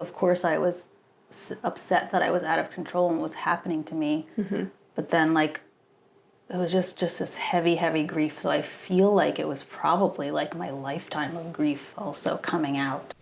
Of course, I was upset that I was out of control and what was happening to me. But then, like, it was just this heavy, heavy grief. So I feel like it was probably like my lifetime of grief also coming out.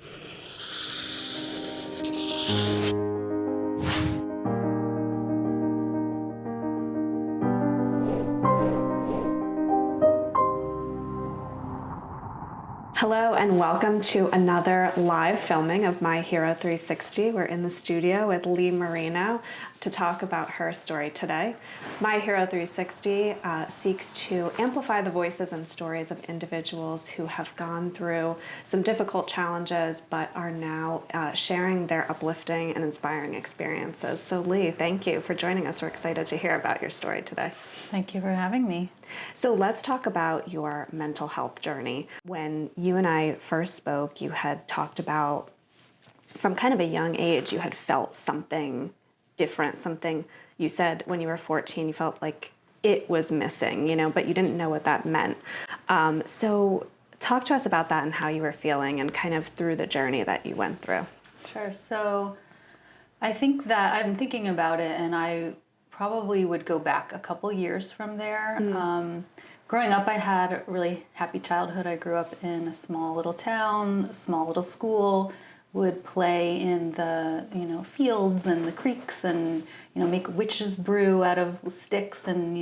Hello and welcome to another live filming of My Hero 360. We're in the studio with Leigh Marino to talk about her story today. My Hero 360 seeks to amplify the voices and stories of individuals who have gone through some difficult challenges but are now sharing their uplifting and inspiring experiences. So Leigh, thank you for joining us. We're excited to hear about your story today. Thank you for having me. So let's talk about your mental health journey. When you and I first spoke, you had talked about from kind of a young age, you had felt something different, something you said when you were 14, you felt like it was missing, but you didn't know what that meant. So talk to us about that and how you were feeling and kind of through the journey that you went through. Sure. So I think that I've been thinking about it, and I probably would go back a couple years from there. Growing up, I had a really happy childhood. I grew up in a small little town, a small little school, would play in the fields and the creeks and make witch's brew out of sticks and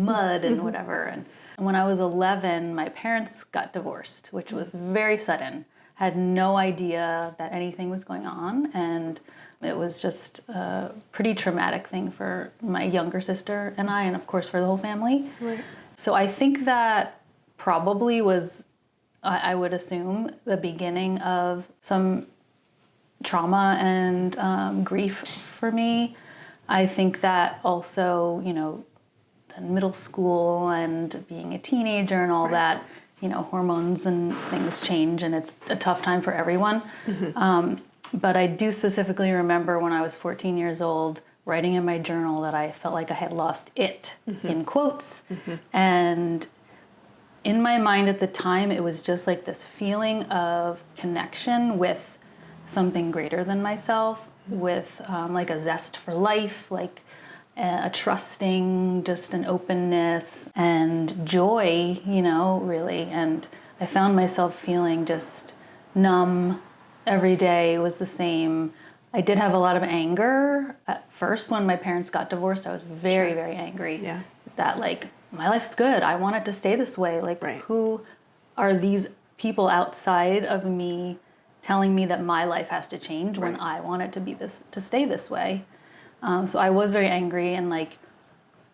mud and whatever. And when I was 11, my parents got divorced, which was very sudden. Had no idea that anything was going on, and it was just a pretty traumatic thing for my younger sister and I, and of course for the whole family. Right. So I think that probably was, I would assume, the beginning of some trauma and grief for me. I think that also, middle school and being a teenager and all that, hormones and things change, and it's a tough time for everyone. But I do specifically remember when I was 14 years old, writing in my journal that I felt like I had lost it, in quotes. And in my mind at the time, it was just like this feeling of connection with something greater than myself, with like a zest for life, like a trusting, just an openness and joy, really. And I found myself feeling just numb. Every day was the same. I did have a lot of anger at first. When my parents got divorced, I was very, very angry. Yeah. That like, my life's good. I want it to stay this way. Like, Right. Who are these people outside of me telling me that my life has to change when I want it to stay this way? So I was very angry, and like,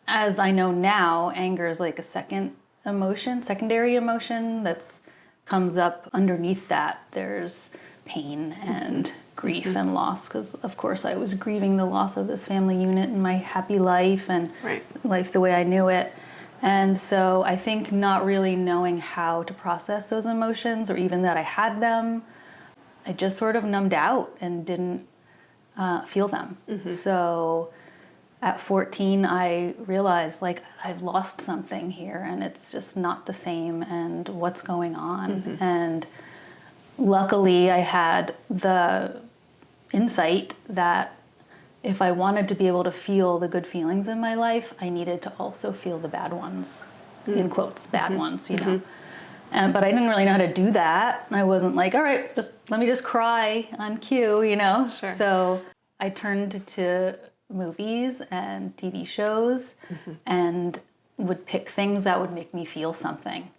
as I know now, anger is like a secondary emotion that's comes up underneath that. There's pain and grief and loss, because of course I was grieving the loss of this family unit and my happy life and life the way I knew it. And so I think not really knowing how to process those emotions, or even that I had them, I just sort of numbed out and didn't feel them. So at 14, I realized like I've lost something here, and it's just not the same, and what's going on. And luckily, I had the insight that if I wanted to be able to feel the good feelings in my life, I needed to also feel the bad ones, in quotes, bad ones, but I didn't really know how to do that. I wasn't like, all right, let me just cry on cue, Sure. So I turned to movies and TV shows and would pick things that would make me feel something.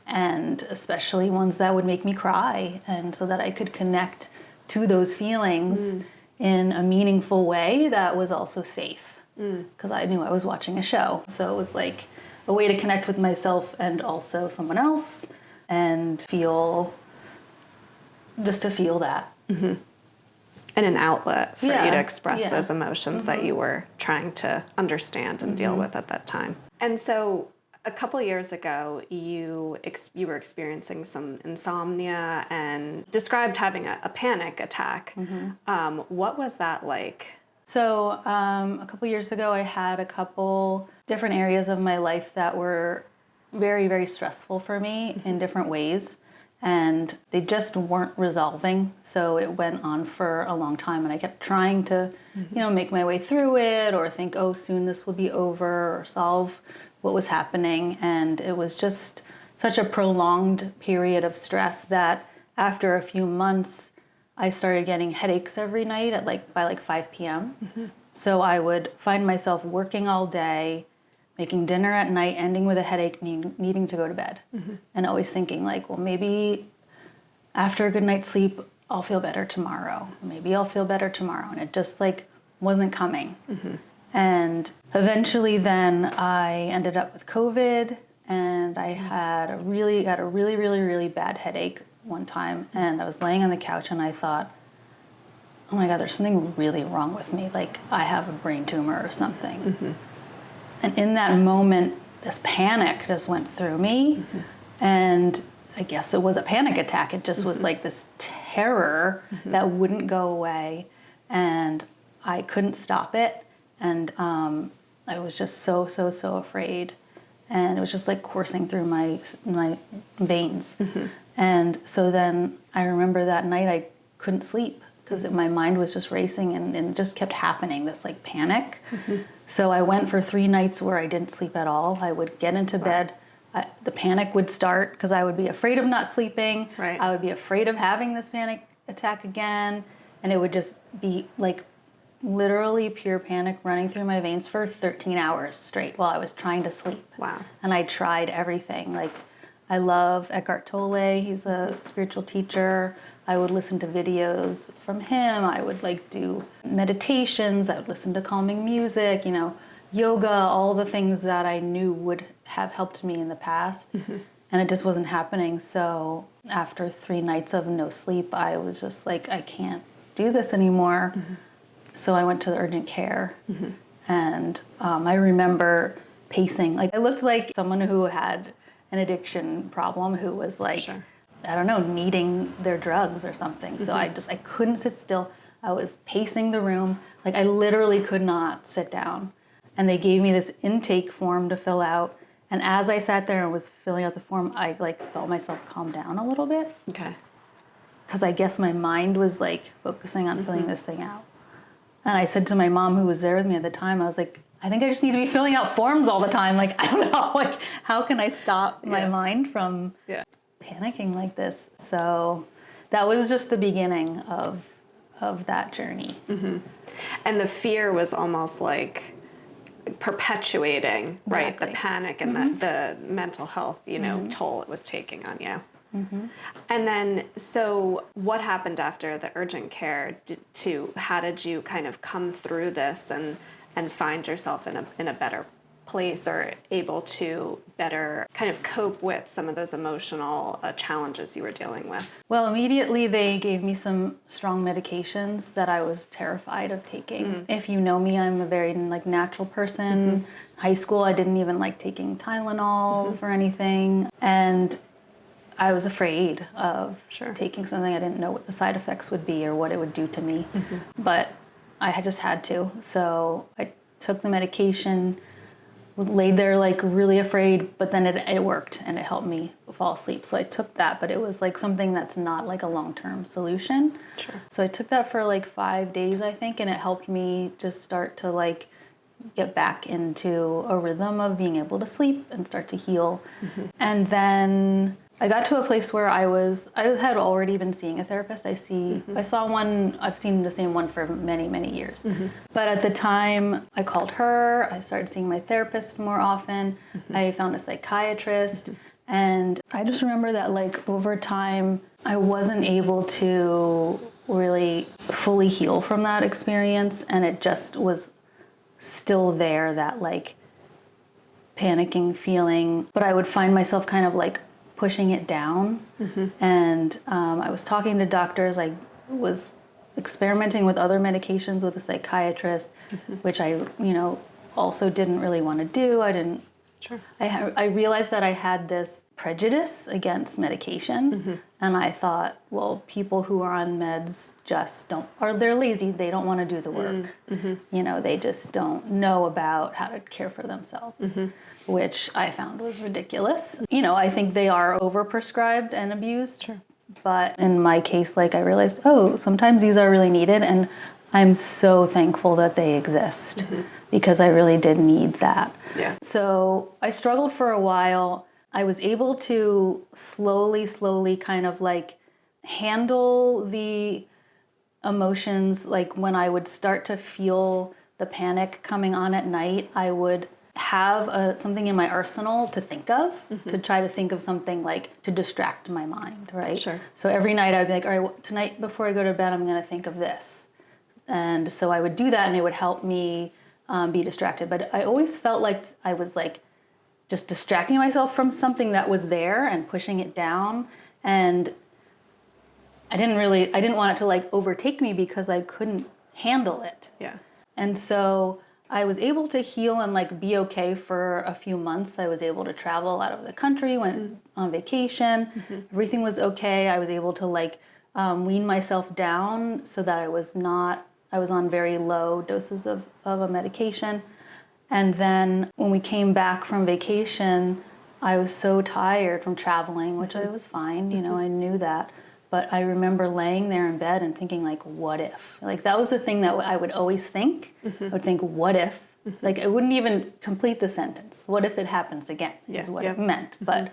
And especially ones that would make me cry, and so that I could connect to those feelings in a meaningful way that was also safe, because I knew I was watching a show. So it was like a way to connect with myself and also someone else, and to feel that. And an outlet for you to express those emotions that you were trying to understand and deal with at that time. And so a couple years ago, you were experiencing some insomnia and described having a panic attack. What was that like? So a couple years ago, I had a couple different areas of my life that were very, very stressful for me in different ways. and they just weren't resolving. So it went on for a long time, and I kept trying to, make my way through it or think, oh, soon this will be over, or solve what was happening. And it was just such a prolonged period of stress that after a few months, I started getting headaches every night at by 5 p.m. So I would find myself working all day, making dinner at night, ending with a headache, needing to go to bed. And always thinking well, maybe after a good night's sleep, I'll feel better tomorrow. Maybe I'll feel better tomorrow. And it just wasn't coming. And eventually then I ended up with COVID, and I got a really, really bad headache one time. And I was laying on the couch and I thought, oh my God, there's something really wrong with me. I have a brain tumor or something. And in that moment, this panic just went through me. And I guess it was a panic attack. It just was this terror that wouldn't go away. And I couldn't stop it. And I was just so afraid. And it was just coursing through my veins. And so then I remember that night I couldn't sleep because my mind was just racing, and it just kept happening, this panic. So I went for 3 nights where I didn't sleep at all. I would get into bed. The panic would start because I would be afraid of not sleeping. Right. I would be afraid of having this panic attack again. And it would just be literally pure panic running through my veins for 13 hours straight while I was trying to sleep. Wow. And I tried everything. I love Eckhart Tolle. He's a spiritual teacher. I would listen to videos from him. I would do meditations. I would listen to calming music, yoga, all the things that I knew would have helped me in the past. And it just wasn't happening. So after 3 nights of no sleep, I was just I can't do this anymore. So I went to the urgent care. And I remember pacing. I looked like someone who had an addiction problem, who was Sure. I don't know, needing their drugs or something. So I couldn't sit still. I was pacing the room. I literally could not sit down. And they gave me this intake form to fill out. And as I sat there and was filling out the form, I felt myself calm down a little bit. Okay. Because I guess my mind was focusing on filling this thing out. And I said to my mom, who was there with me at the time, I was I think I just need to be filling out forms all the time. I don't know, how can I stop my mind from panicking like this? So that was just the beginning of that journey. And the fear was almost perpetuating, right? Exactly. The panic and the mental health, toll it was taking on you. And then, so what happened after the urgent care? How did you kind of come through this and find yourself in a better place, or able to better kind of cope with some of those emotional challenges you were dealing with? Well, immediately they gave me some strong medications that I was terrified of taking. If you know me, I'm a very natural person. High school, I didn't even like taking Tylenol for anything. And I was afraid of taking something. I didn't know what the side effects would be or what it would do to me. But I had just had to. So I took the medication, laid there really afraid, but then it worked and it helped me fall asleep. So I took that, but it was something that's not a long-term solution. Sure. So I took that for 5 days, I think, and it helped me just start to get back into a rhythm of being able to sleep and start to heal. And then I got to a place where I had already been seeing a therapist. I've seen the same one for many, many years. But at the time, I called her, I started seeing my therapist more often. I found a psychiatrist. And I just remember that over time, I wasn't able to really fully heal from that experience. And it just was still there, that panicking feeling. But I would find myself kind of pushing it down. And I was talking to doctors. I was experimenting with other medications with a psychiatrist, which I, also didn't really want to do. I didn't Sure. I realized that I had this prejudice against medication, and I thought, well, people who are on meds just don't, or they're lazy, they don't want to do the work. You know, they just don't know about how to care for themselves, which I found was ridiculous. You know, I think they are overprescribed and abused. Sure. But in my case, like I realized, oh, sometimes these are really needed, and I'm so thankful that they exist because I really did need that. Yeah. So I struggled for a while. I was able to slowly kind of like handle the emotions. Like when I would start to feel the panic coming on at night, I would have something in my arsenal to think of, to try to think of something like to distract my mind, right? Sure. So every night I'd be like, all right, well, tonight before I go to bed, I'm going to think of this. And so I would do that and it would help me be distracted. But I always felt like I was like just distracting myself from something that was there and pushing it down. And I didn't want it to like overtake me because I couldn't handle it. Yeah. And so I was able to heal and like be okay for a few months. I was able to travel out of the country, went on vacation. Everything was okay. I was able to like wean myself down so that I was on very low doses of a medication. And then when we came back from vacation, I was so tired from traveling, which I was fine, you know, I knew that. But I remember laying there in bed and thinking like, what if? Like that was the thing that I would always think. I would think, what if? Like I wouldn't even complete the sentence. What if it happens again is what it meant. But,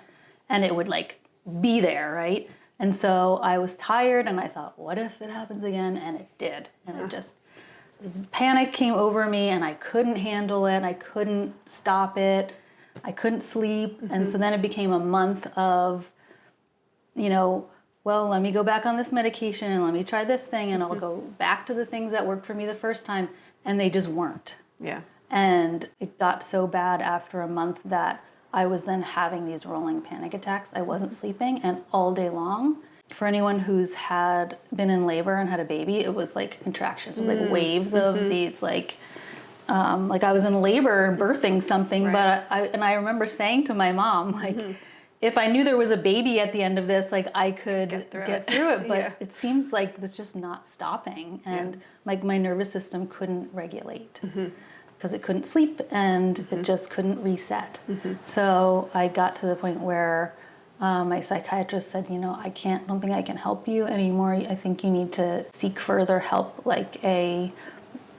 and it would like be there, right? And so I was tired and I thought, what if it happens again? And it did. And it just, this panic came over me and I couldn't handle it. I couldn't stop it. I couldn't sleep. And so then it became a month of, you know, well, let me go back on this medication and let me try this thing and I'll go back to the things that worked for me the first time. And they just weren't. Yeah. And it got so bad after a month that I was then having these rolling panic attacks. I wasn't sleeping, and all day long. For anyone who's been in labor and had a baby, it was like contractions. It was like waves of these like I was in labor birthing something, but I remember saying to my mom, like, if I knew there was a baby at the end of this, like I could get through it, but it seems like it's just not stopping, and like my nervous system couldn't regulate. Because it couldn't sleep and it just couldn't reset. So I got to the point where my psychiatrist said, you know, don't think I can help you anymore. I think you need to seek further help, like a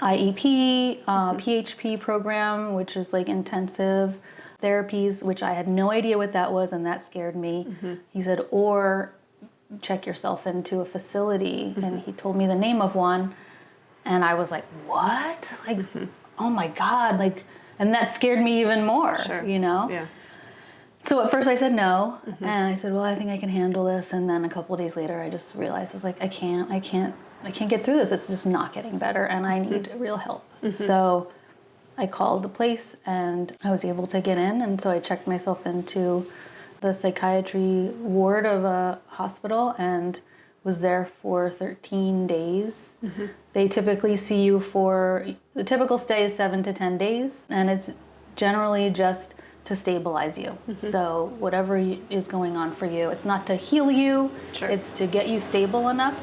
IEP, PHP program, which is like intensive therapies, which I had no idea what that was, and that scared me. He said, or check yourself into a facility, and he told me the name of one, and I was like, what? Like, oh my God, like, and that scared me even more, you know? Yeah. So at first I said no, and I said, well, I think I can handle this, and then a couple of days later I just realized, I was like, I can't get through this, it's just not getting better, and I need real help. So I called the place, and I was able to get in, and so I checked myself into the psychiatry ward of a hospital, and was there for 13 days. They typically see you the typical stay is 7 to 10 days, and it's generally just to stabilize you. So whatever is going on for you, it's not to heal you, it's to get you stable enough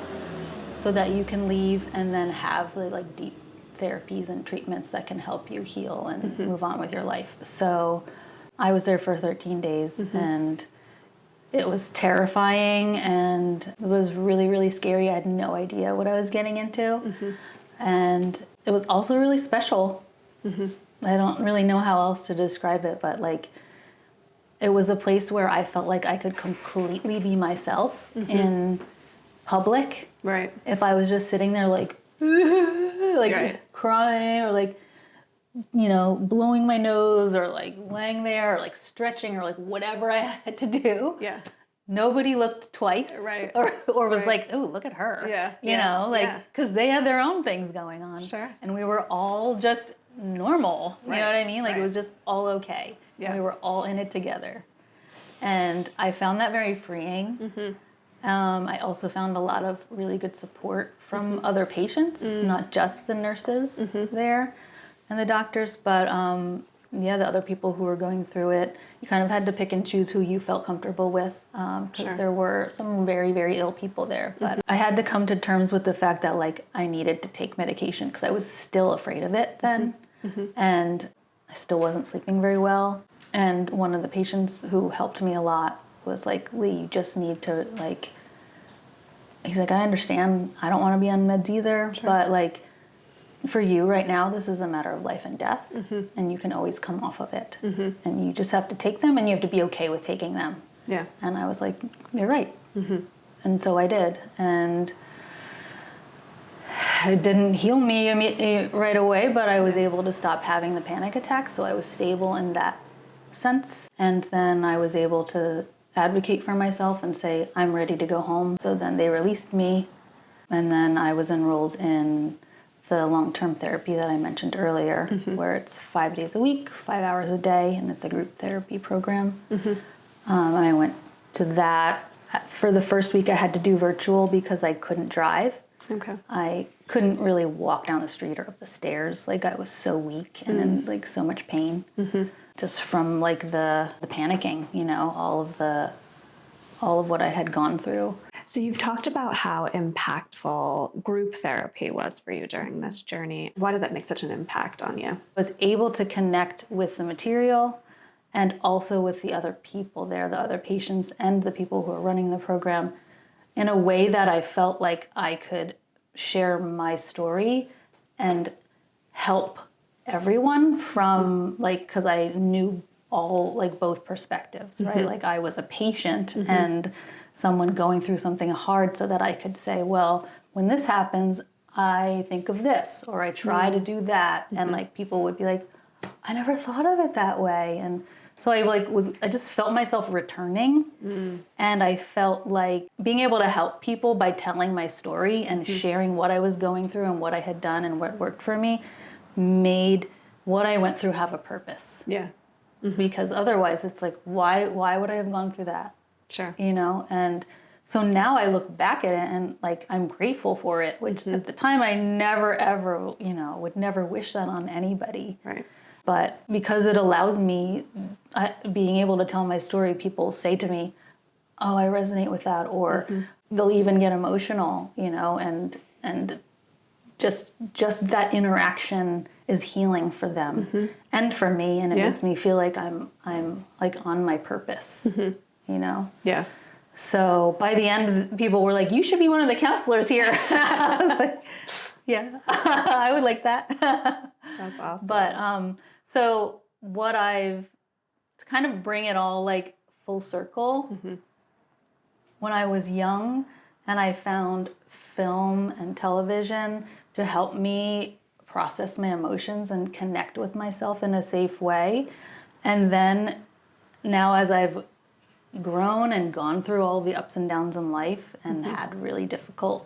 so that you can leave and then have like deep therapies and treatments that can help you heal and move on with your life. So I was there for 13 days, and it was terrifying, and it was really, really scary. I had no idea what I was getting into. And it was also really special. I don't really know how else to describe it, but like, it was a place where I felt like I could completely be myself in public. Right. If I was just sitting there like, crying, or like, you know, blowing my nose, or like laying there, or like stretching, or like whatever I had to do. Yeah. Nobody looked twice, or was like, "Oh, look at her," you know, like, because they had their own things going on, and we were all just normal. You know what I mean? Like it was just all okay. Yeah. We were all in it together, and I found that very freeing. I also found a lot of really good support from other patients, not just the nurses there and the doctors, but yeah, the other people who were going through it. You kind of had to pick and choose who you felt comfortable with, because there were some very, very ill people there. But I had to come to terms with the fact that like I needed to take medication because I was still afraid of it then, and I still wasn't sleeping very well. And one of the patients who helped me a lot was like, Leigh, you just need to like. He's like, I understand. I don't want to be on meds either, but like. For you right now, this is a matter of life and death, and you can always come off of it. And you just have to take them, and you have to be okay with taking them. Yeah. And I was like, you're right. And so I did. And it didn't heal me right away, but I was able to stop having the panic attacks, so I was stable in that sense. And then I was able to advocate for myself and say, I'm ready to go home. So then they released me, and then I was enrolled in the long-term therapy that I mentioned earlier, where it's 5 days a week, 5 hours a day, and it's a group therapy program. And I went to that. For the first week, I had to do virtual because I couldn't drive. Okay. I couldn't really walk down the street or up the stairs. Like I was so weak and in like so much pain, just from like the panicking, you know, all of what I had gone through. So you've talked about how impactful group therapy was for you during this journey. Why did that make such an impact on you? I was able to connect with the material and also with the other people there, the other patients and the people who are running the program, in a way that I felt like I could share my story and help everyone from like, because I knew all like both perspectives, right? Like I was a patient and someone going through something hard, so that I could say, well, when this happens, I think of this, or I try to do that. And like people would be like, I never thought of it that way. And so I just felt myself returning, and I felt like being able to help people by telling my story and sharing what I was going through and what I had done and what worked for me made what I went through have a purpose. Yeah. Because otherwise it's like, why would I have gone through that? Sure. You know, and so now I look back at it and like I'm grateful for it, which at the time I never ever, you know, would never wish that on anybody. Right. But because it allows me, being able to tell my story, people say to me, oh, I resonate with that, or they'll even get emotional, you know, and just that interaction is healing for them and for me, and it makes me feel like I'm like on my purpose. You know? Yeah. So by the end, people were like, you should be one of the counselors here. I was like, yeah, I would like that. That's awesome. But so to kind of bring it all like full circle, when I was young and I found film and television to help me process my emotions and connect with myself in a safe way. And then now as I've grown and gone through all the ups and downs in life and had really difficult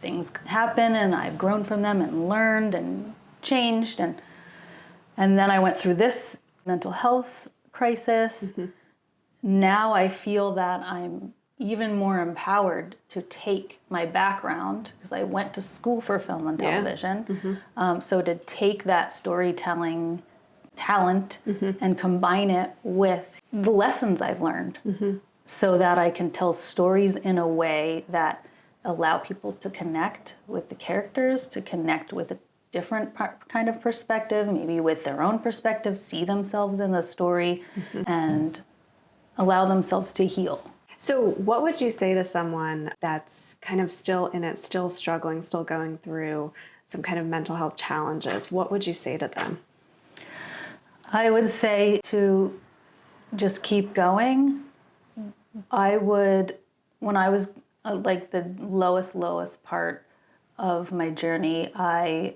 things happen, and I've grown from them and learned and changed, and then I went through this mental health crisis. Now I feel that I'm even more empowered to take my background, because I went to school for film and television, so to take that storytelling talent and combine it with the lessons I've learned, so that I can tell stories in a way that allow people to connect with the characters, to connect with a different kind of perspective, maybe with their own perspective, see themselves in the story, and allow themselves to heal. So what would you say to someone that's kind of still in it, still struggling, still going through some kind of mental health challenges? What would you say to them? I would say to just keep going. I would, when I was like the lowest part of my journey, I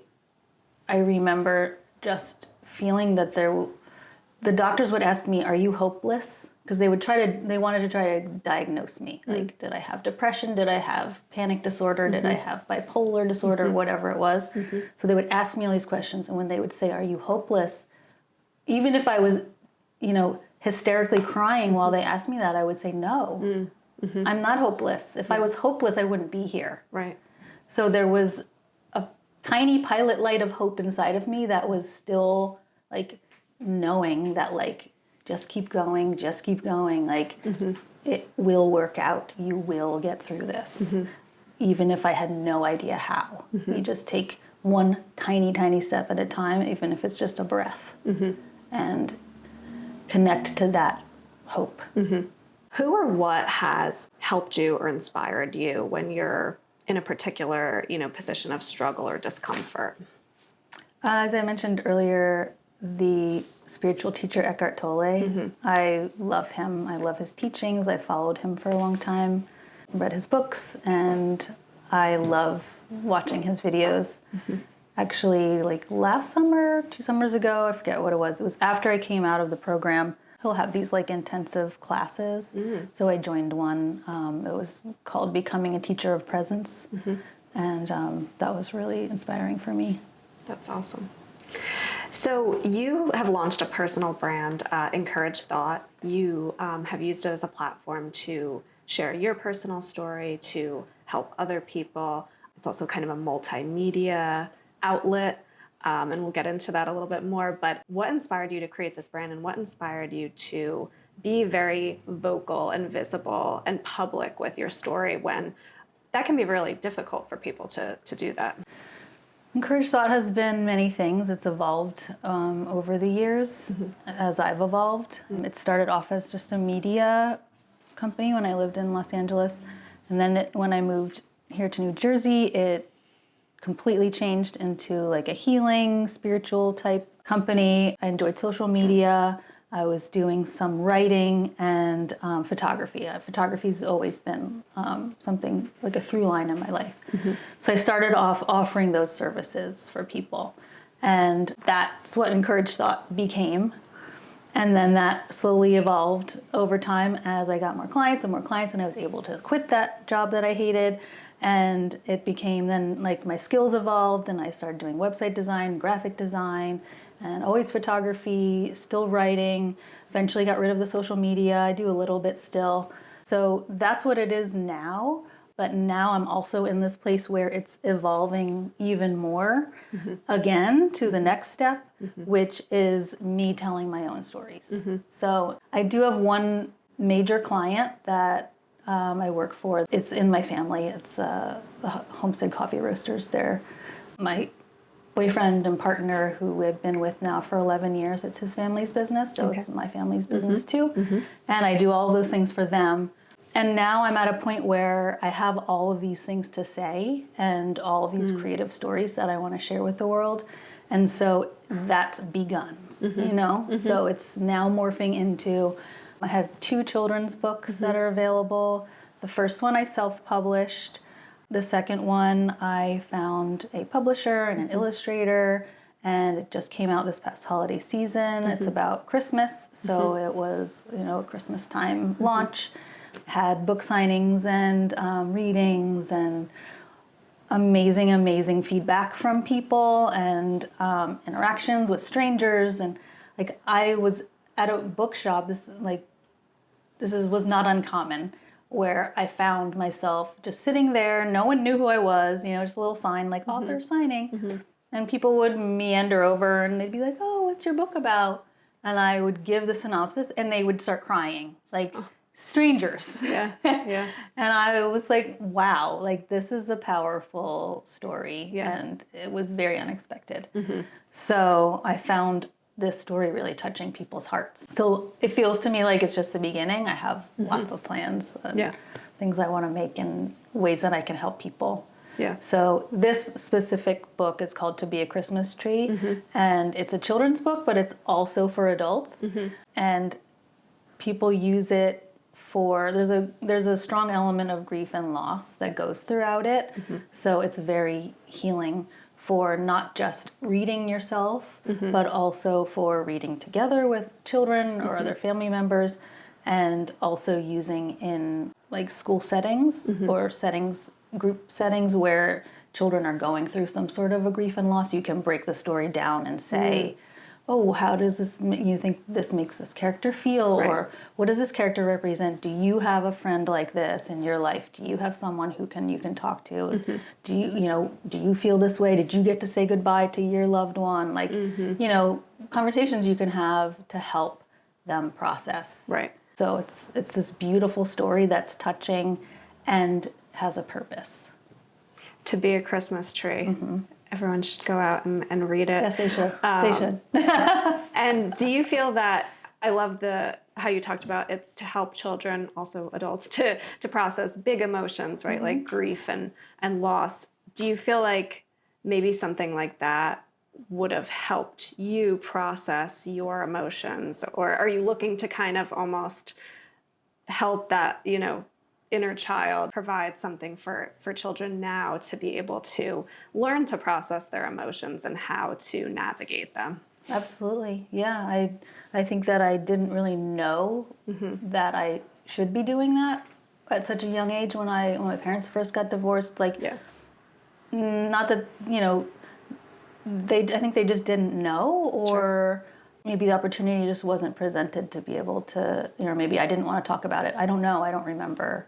remember just feeling that the doctors would ask me, are you hopeless? Because they wanted to try to diagnose me. Like, did I have depression? Did I have panic disorder? Did I have bipolar disorder? Whatever it was. So they would ask me all these questions. And when they would say, are you hopeless? Even if I was, you know, hysterically crying while they asked me that, I would say, no, I'm not hopeless. If I was hopeless, I wouldn't be here. Right. So there was a tiny pilot light of hope inside of me that was still like knowing that like, just keep going, like it will work out. You will get through this. Even if I had no idea how. You just take one tiny, tiny step at a time, even if it's just a breath, and connect to that hope. Who or what has helped you or inspired you when you're in a particular, position of struggle or discomfort? As I mentioned earlier, the spiritual teacher Eckhart Tolle. I love him. I love his teachings. I followed him for a long time, read his books, and I love watching his videos. Actually, like last summer, 2 summers ago, I forget what it was after I came out of the program. He'll have these like intensive classes. So I joined one. It was called Becoming a Teacher of Presence. And that was really inspiring for me. That's awesome. So you have launched a personal brand, Encourage Thought. You have used it as a platform to share your personal story, to help other people. It's also kind of a multimedia outlet, and we'll get into that a little bit more. But what inspired you to create this brand, and what inspired you to be very vocal and visible and public with your story when that can be really difficult for people to do that? Encourage Thought has been many things. It's evolved over the years as I've evolved. It started off as just a media company when I lived in Los Angeles. And then when I moved here to New Jersey, it completely changed into like a healing, spiritual type company. I enjoyed social media. I was doing some writing and photography. Photography's always been something like a through line in my life. So I started off offering those services for people. And that's what Encourage Thought became. And then that slowly evolved over time as I got more clients, and I was able to quit that job that I hated. And it became then like my skills evolved, and I started doing website design, graphic design, and always photography, still writing. Eventually got rid of the social media. I do a little bit still. So that's what it is now. But now I'm also in this place where it's evolving even more again to the next step, which is me telling my own stories. So I do have one major client that I work for. It's in my family. It's the Homestead Coffee Roasters. They're my boyfriend and partner who we've been with now for 11 years. It's his family's business, so it's my family's business too. And I do all those things for them. And now I'm at a point where I have all of these things to say and all of these creative stories that I want to share with the world. And so that's begun, So it's now morphing into, I have 2 children's books that are available. The first one I self-published. The second one, I found a publisher and an illustrator, and it just came out this past holiday season. It's about Christmas, so it was, a Christmas time launch. Had book signings and readings and amazing feedback from people and interactions with strangers. And like I was at a bookshop, was not uncommon, where I found myself just sitting there. No one knew who I was, just a little sign like author signing. And people would meander over and they'd be like, "Oh, what's your book about?" And I would give the synopsis and they would start crying, like strangers. Yeah. And I was like, wow, like this is a powerful story. And it was very unexpected. So I found this story really touching people's hearts. So it feels to me like it's just the beginning. I have lots of plans and things I want to make and ways that I can help people. So this specific book is called To Be a Christmas Tree, and it's a children's book, but it's also for adults. And people use it for, there's a strong element of grief and loss that goes throughout it. So it's very healing for not just reading yourself, but also for reading together with children or other family members, and also using in like school settings or group settings where children are going through some sort of a grief and loss. You can break the story down and say, oh, how does you think this makes this character feel? Or what does this character represent? Do you have a friend like this in your life? Do you have someone who you can talk to? Do you feel this way? Did you get to say goodbye to your loved one? Like, conversations you can have to help them process. Right. So it's this beautiful story that's touching and has a purpose. To be a Christmas tree. Everyone should go out and read it. Yes, they should. They should. And do you feel that, I love how you talked about it's to help children, also adults, to process big emotions, right? Like grief and loss. Do you feel like maybe something like that would have helped you process your emotions? Or are you looking to kind of almost help that, inner child, provide something for children now to be able to learn to process their emotions and how to navigate them? Absolutely. Yeah. I think that I didn't really know that I should be doing that at such a young age when my parents first got divorced. Not that, I think they just didn't know, or maybe the opportunity just wasn't presented to be able to, maybe I didn't want to talk about it. I don't know. I don't remember,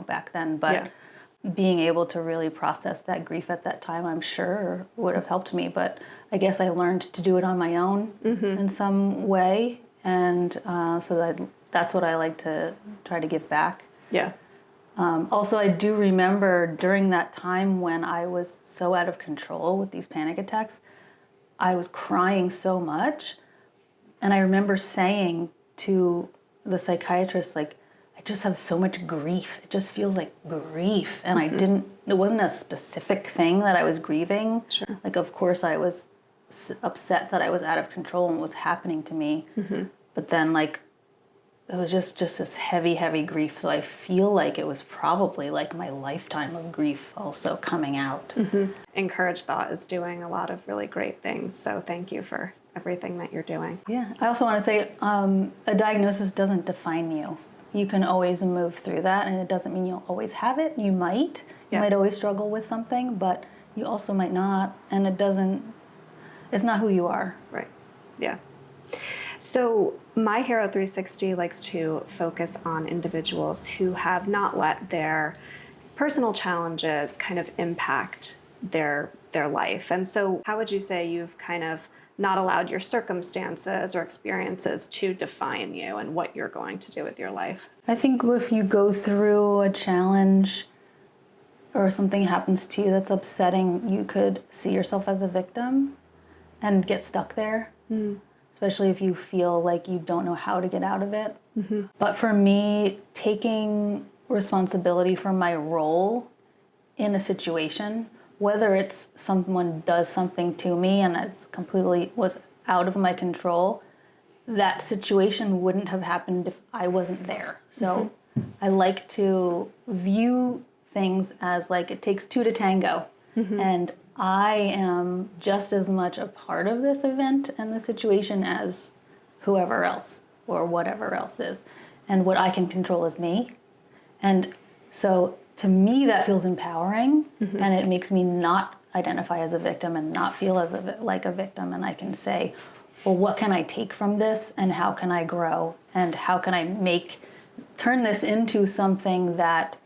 back then, but being able to really process that grief at that time, I'm sure would have helped me. But I guess I learned to do it on my own in some way. And so that's what I like to try to give back. Yeah. Also, I do remember during that time when I was so out of control with these panic attacks, I was crying so much. And I remember saying to the psychiatrist, like, I just have so much grief. It just feels like grief. And it wasn't a specific thing that I was grieving. Sure. Like, of course, I was upset that I was out of control and what was happening to me. But then, like, it was just this heavy, heavy grief. So I feel like it was probably like my lifetime of grief also coming out. Encourage Thought is doing a lot of really great things. So thank you for everything that you're doing. Yeah. I also want to say a diagnosis doesn't define you. You can always move through that, and it doesn't mean you'll always have it. You might. You might always struggle with something, but you also might not. And it's not who you are. Right. Yeah. So My Hero 360 likes to focus on individuals who have not let their personal challenges kind of impact their life. And so how would you say you've kind of not allowed your circumstances or experiences to define you and what you're going to do with your life? I think if you go through a challenge or something happens to you that's upsetting, you could see yourself as a victim and get stuck there. Especially if you feel like you don't know how to get out of it. But for me, taking responsibility for my role in a situation, whether it's someone does something to me and it's completely was out of my control, that situation wouldn't have happened if I wasn't there. So I like to view things as like it takes two to tango. And I am just as much a part of this event and the situation as whoever else or whatever else is. And what I can control is me. And so to me, that feels empowering, and it makes me not identify as a victim and not feel like a victim. And I can say, well, what can I take from this, and how can I grow, and how can I turn this into something that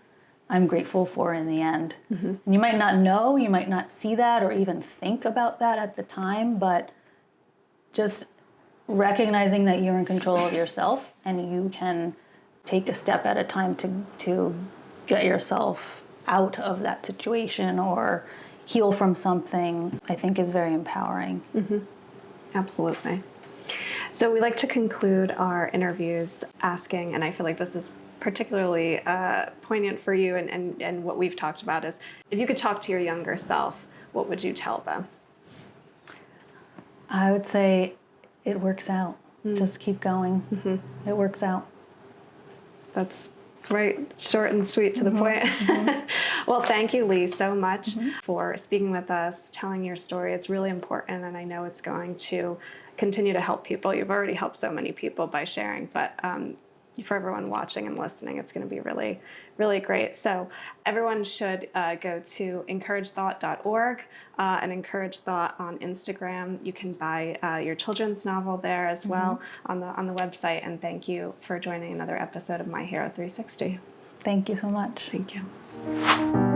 I'm grateful for in the end. And you might not know, you might not see that or even think about that at the time, but just recognizing that you're in control of yourself and you can take a step at a time to get yourself out of that situation or heal from something, I think is very empowering. Absolutely. So we like to conclude our interviews asking, and I feel like this is particularly poignant for you and what we've talked about, is if you could talk to your younger self, what would you tell them? I would say it works out. Just keep going. It works out. That's right, short and sweet to the point. Well, thank you, Leigh, so much for speaking with us, telling your story. It's really important, and I know it's going to continue to help people. You've already helped so many people by sharing, but for everyone watching and listening, it's going to be really, really great. So everyone should go to encouragethought.org and Encourage Thought on Instagram. You can buy your children's novel there as well on the website. And thank you for joining another episode of My Hero 360. Thank you so much. Thank you.